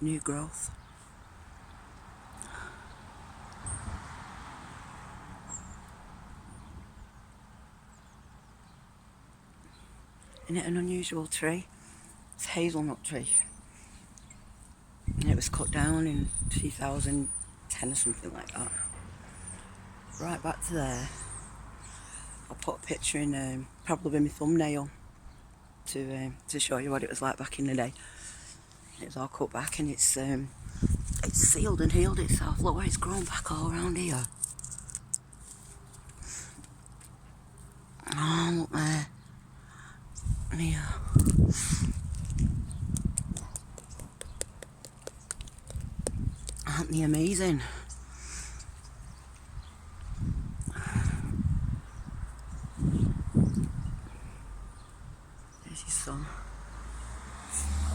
new growth. Isn't it an unusual tree? It's a hazelnut tree. And it was cut down in 2010 or something like that. Right back to there. I'll put a picture in, probably my thumbnail, to show you what it was like back in the day. It was all cut back and it's sealed and healed itself. Look where it's grown back all around here. Oh, look there. And here. Aren't they amazing? There's your sun.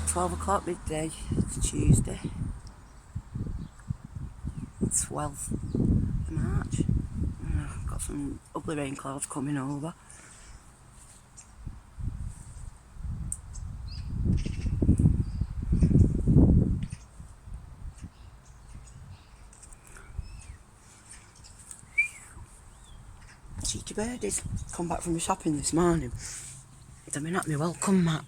12 o'clock midday. It's Tuesday. 12th of March. Got some ugly rain clouds coming over. Cheeky birdies come back from the shopping this morning. They've been at me welcome mat.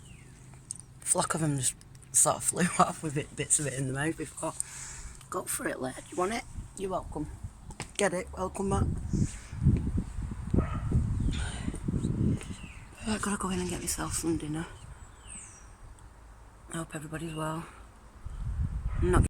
A flock of them just sort of flew off with bits of it in the mouth before. Go for it, lad. You want it? You're welcome. Get it. Welcome back. I've got to go in and get myself some dinner. I hope everybody's well. I'm not